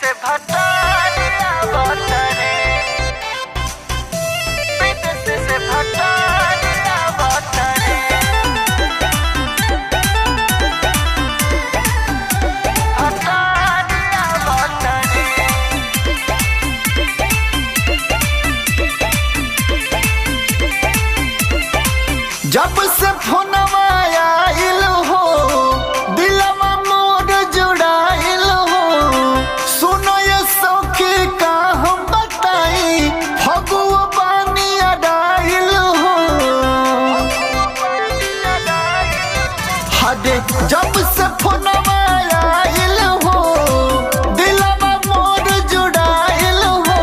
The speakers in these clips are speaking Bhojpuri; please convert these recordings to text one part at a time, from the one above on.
से भटका बतरे विदेश से भटका बतरे भटका बतरे। जब से फोनवा आइल हो दिलवा मोर जुड़ाइल हो, सुनो ये सौखी का हम बताई फगुआ पानी अडाइल हो। हदे जब से फोनवा आइल हो दिलवा मोर जुड़ाइल हो,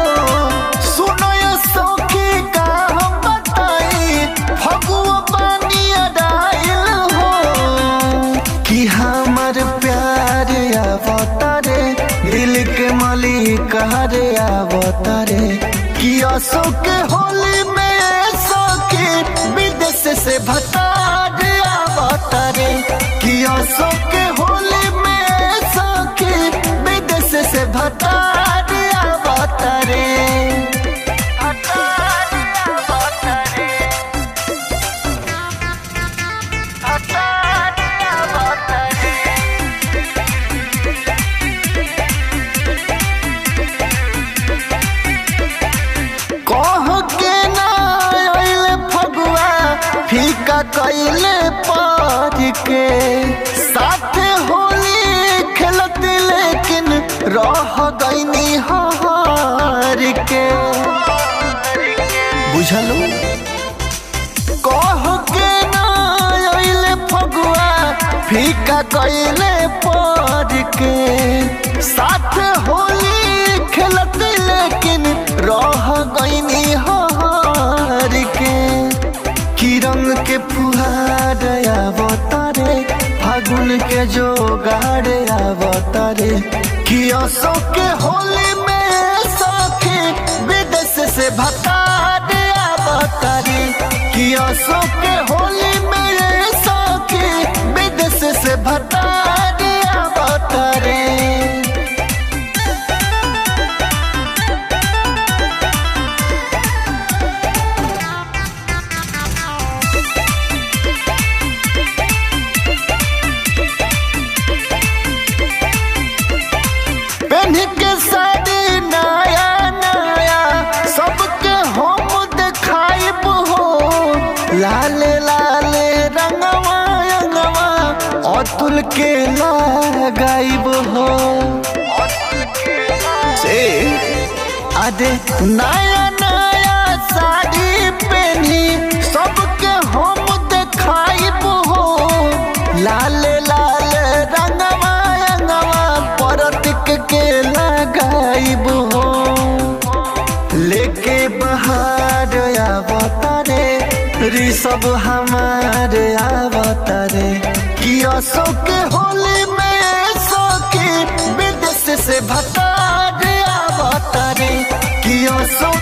सुनो ये सौखी का हम बताई फगुआ पानी अडाइल हो। कि हमार प्यार आवतारे दिल के मालिक हरे आवतारे, कि अशोक के होली में सौखी विदेश से भतार आवतारे, कि अशोक के होली में सौखी विदेश से भतार आवतारे भतार आवतारे भतार आवतारे। कह के ना आइले फगुआ फीका कैले पार के, साथे होली खेलत लेकिन रह गईनी हार के। बुझलू कह के ना आइले फगुआ फीका कैले पार के, साथे होली खेलत लेकिन रह गईनी हार के। कि रंग के फुहार आवतारे फागुन के जोगाड़ आवतारे, कि अशोक के होली में सखी विदेश से भतार आवतारे, कि अशोक के होली में सखी विदेश से भतार आवतारे। पहन के साड़ी नया नया सबके हम देखाइब हो, लाले लाले रंगवा रंगवा अतुल के लगाइब हो। से अरे नया नया साड़ी पहनी सबके हम देखाइब हो, लाले लाले रंगवा रंगवा परतिक के लगाइब हो। लेके बहार आवतारे ऋषभ हमार आवतारे, कि अशोक के होली में सखी विदेश से भतार आवतारे, कि अशोक